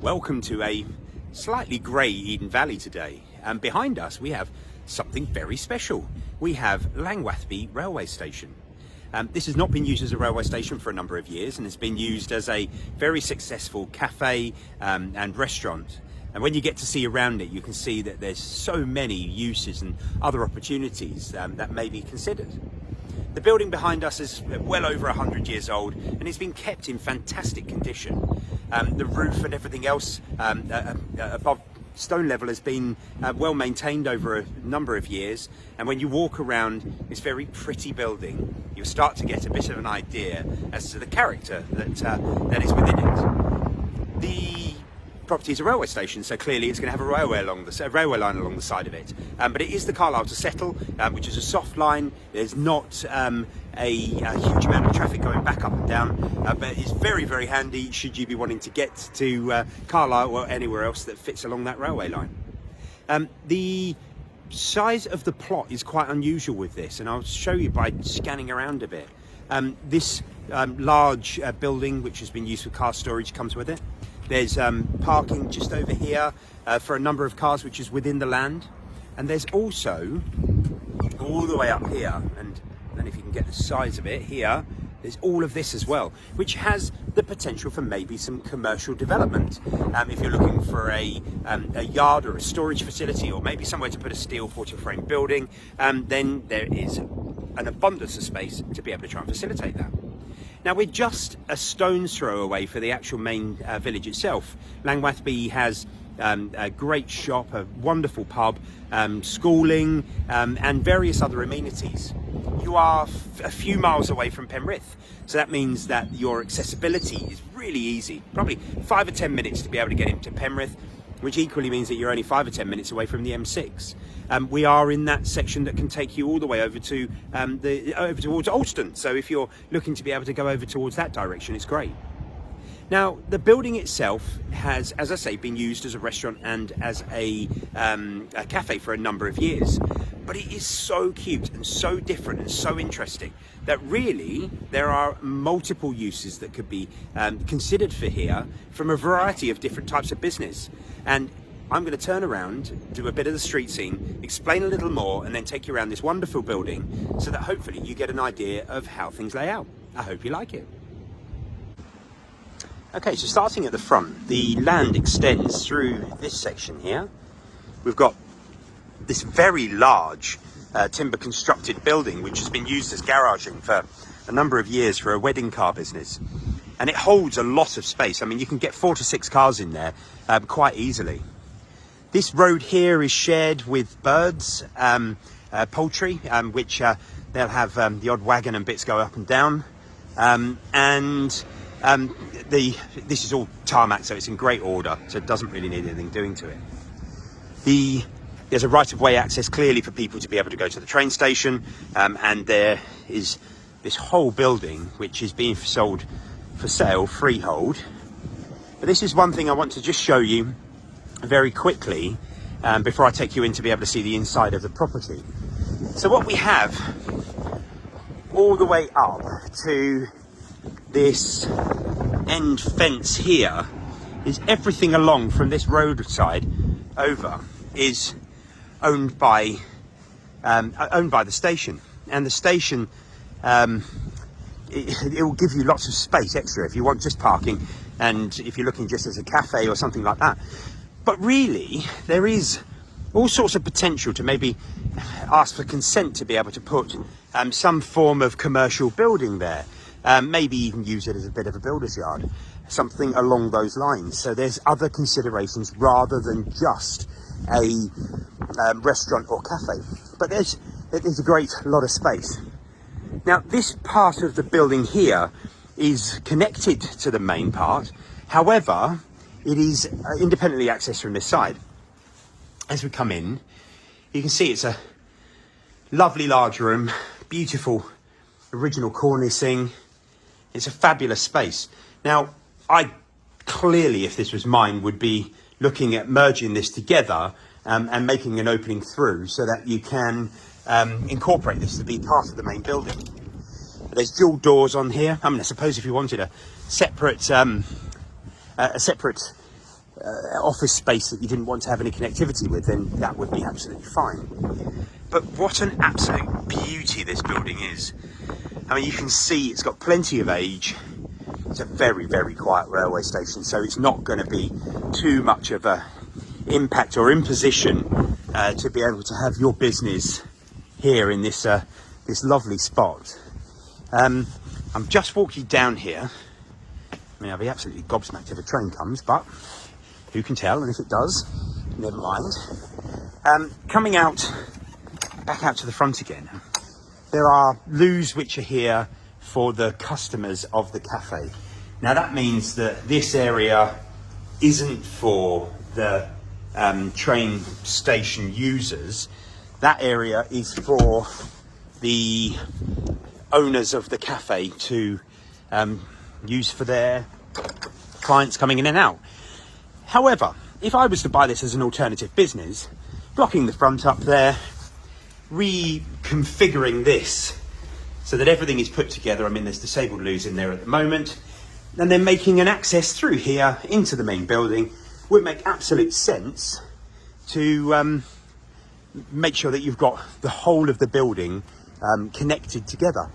Welcome to a slightly grey Eden Valley today, and behind us we have something very special. We have Langwathby railway station. This has not been used as a railway station for a number of years, and it's been used as a very successful cafe and restaurant. And when you get to see around it, you can see that there's so many uses and other opportunities that may be considered. The building behind us is well over 100 years old, and it's been kept in fantastic condition. The roof and everything else above stone level has been well maintained over a number of years, and when you walk around this very pretty building, you'll start to get a bit of an idea as to the character that is within it. The property is a railway station, so clearly it's going to have a railway line along the side of it. But it is the Carlisle to Settle, which is a soft line. There's not a huge amount of traffic going back up and down, but it's very, very handy should you be wanting to get to Carlisle or anywhere else that fits along that railway line. The size of the plot is quite unusual with this, and I'll show you by scanning around a bit. This large building, which has been used for car storage, comes with it. There's parking just over here for a number of cars, which is within the land. And there's also, all the way up here, and then if you can get the size of it here, there's all of this as well, which has the potential for maybe some commercial development. If you're looking for a yard or a storage facility, or maybe somewhere to put a steel quarter frame building, then there is an abundance of space to be able to try and facilitate that. Now, we're just a stone's throw away for the actual main village itself. Langwathby has a great shop, a wonderful pub, schooling, and various other amenities. You are a few miles away from Penrith, so that means that your accessibility is really easy. Probably 5 or 10 minutes to be able to get into Penrith, which equally means that you're only 5 or 10 minutes away from the M6. We are in that section that can take you all the way over to over towards Alston. So if you're looking to be able to go over towards that direction, it's great. Now, the building itself has, as I say, been used as a restaurant and as a cafe for a number of years. But it is so cute and so different and so interesting that really there are multiple uses that could be considered for here from a variety of different types of business. And I'm going to turn around, do a bit of the street scene, explain a little more, and then take you around this wonderful building so that hopefully you get an idea of how things lay out. I hope you like it. Okay, so starting at the front, the land extends through this section here. We've got this very large timber constructed building which has been used as garaging for a number of years for a wedding car business, and it holds a lot of space. I mean, you can get 4 to 6 cars in there quite easily. This road here is shared with birds, poultry, which they'll have the odd wagon and bits go up and down, this is all tarmac, so it's in great order, so it doesn't really need anything doing to it. There's a right-of-way access clearly for people to be able to go to the train station, and there is this whole building which is being sold for sale freehold. But this is one thing I want to just show you very quickly before I take you in to be able to see the inside of the property. So what we have all the way up to this end fence here is everything along from this roadside over is owned by the station, and the station it will give you lots of space extra if you want just parking, and if you're looking just as a cafe or something like that. But really there is all sorts of potential to maybe ask for consent to be able to put some form of commercial building there, maybe even use it as a bit of a builder's yard, something along those lines. So there's other considerations rather than just a restaurant or cafe, but there's a great lot of space. Now, this part of the building here is connected to the main part. However, it is independently accessed from this side. As we come in, you can see it's a lovely large room, beautiful original cornicing. It's a fabulous space. Now, I clearly, if this was mine, would be looking at merging this together and making an opening through so that you can incorporate this to be part of the main building. There's dual doors on here. I mean, I suppose if you wanted a separate office space that you didn't want to have any connectivity with, then that would be absolutely fine. But what an absolute beauty this building is. I mean, you can see it's got plenty of age. It's a very, very quiet railway station, so it's not going to be too much of a impact or imposition to be able to have your business here in this this lovely spot. I'm just walking down here. I mean, I'll be absolutely gobsmacked if a train comes, but who can tell? And if it does, never mind. Coming out, back out to the front again, there are loos which are here for the customers of the cafe. Now that means that this area isn't for the train station users. That area is for the owners of the cafe to use for their clients coming in and out. However, if I was to buy this as an alternative business, blocking the front up there, reconfiguring this so that everything is put together. I mean, there's disabled loos in there at the moment, and then making an access through here into the main building would make absolute sense to make sure that you've got the whole of the building connected together.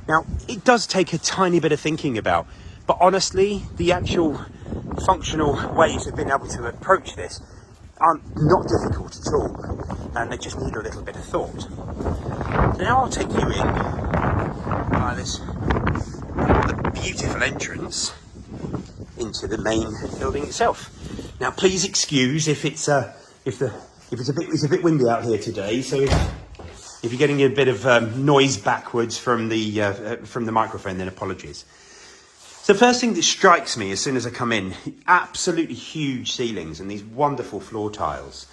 Now, it does take a tiny bit of thinking about, but honestly, the actual functional ways of being able to approach this aren't not difficult at all, and they just need a little bit of thought. So now I'll take you in by this beautiful entrance into the main building itself. Now, please excuse if it's a bit windy out here today. So if you're getting a bit of noise backwards from the microphone, then apologies. So the first thing that strikes me as soon as I come in, absolutely huge ceilings and these wonderful floor tiles.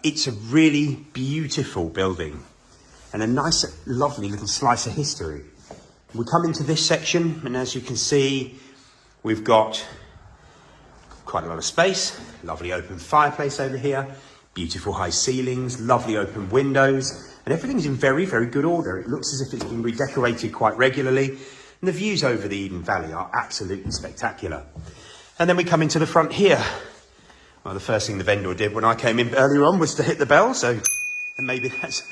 It's a really beautiful building and a nice, lovely little slice of history. We come into this section, and as you can see, we've got quite a lot of space, lovely open fireplace over here, beautiful high ceilings, lovely open windows, and everything's in very, very good order. It looks as if it's been redecorated quite regularly. And the views over the Eden Valley are absolutely spectacular. And then we come into the front here. Well, the first thing the vendor did when I came in earlier on was to hit the bell. So, and maybe that's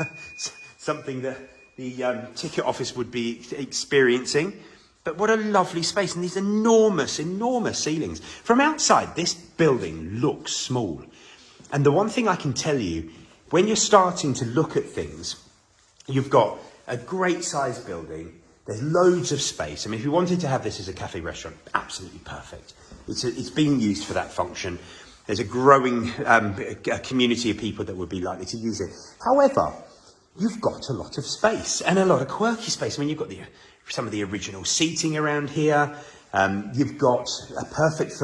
something that the ticket office would be experiencing. But what a lovely space. And these enormous, enormous ceilings. From outside, this building looks small. And the one thing I can tell you, when you're starting to look at things, you've got a great sized building. There's loads of space. I mean, if you wanted to have this as a cafe restaurant, absolutely perfect. It's being used for that function. There's a growing community of people that would be likely to use it. However, you've got a lot of space and a lot of quirky space. I mean, you've got some of the original seating around here. You've got a perfect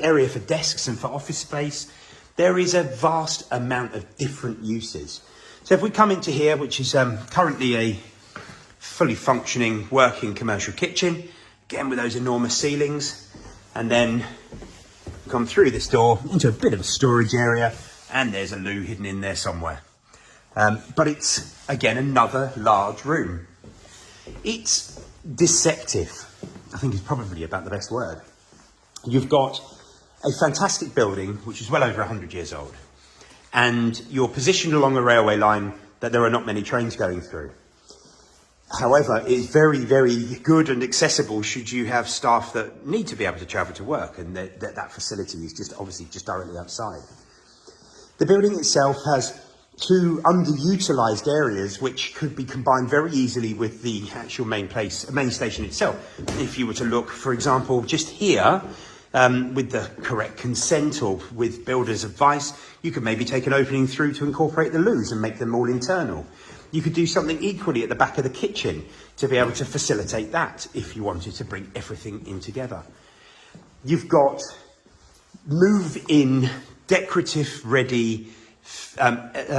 area for desks and for office space. There is a vast amount of different uses. So if we come into here, which is currently a fully functioning, working commercial kitchen, again with those enormous ceilings, and then come through this door into a bit of a storage area, and there's a loo hidden in there somewhere. But it's, again, another large room. It's deceptive, I think is probably about the best word. You've got a fantastic building, which is well over 100 years old, and you're positioned along a railway line that there are not many trains going through. However, it's very, very good and accessible should you have staff that need to be able to travel to work, and that facility is just obviously just directly outside. The building itself has two underutilised areas which could be combined very easily with the actual main station itself. If you were to look, for example, just here, with the correct consent or with builder's advice, you could maybe take an opening through to incorporate the loos and make them all internal. You could do something equally at the back of the kitchen to be able to facilitate that if you wanted to bring everything in together. You've got move-in, decorative ready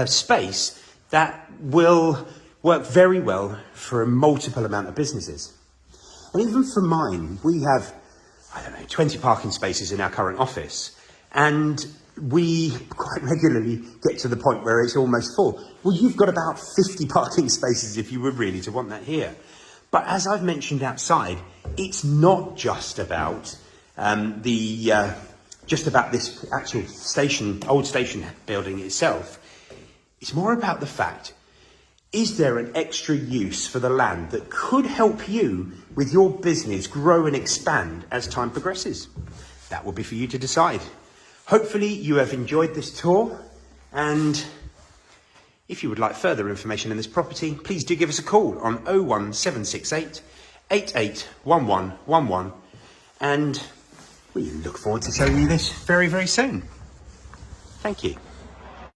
space that will work very well for a multiple amount of businesses. And even for mine, we have, 20 parking spaces in our current office, and we quite regularly get to the point where it's almost full. Well, you've got about 50 parking spaces if you were really to want that here. But as I've mentioned outside, it's not just about Just about this actual station, old station building itself, it's more about the fact, is there an extra use for the land that could help you with your business grow and expand as time progresses? That will be for you to decide. Hopefully you have enjoyed this tour, and if you would like further information on this property, please do give us a call on 01768 881111, and we look forward to telling you this very, very soon. Thank you.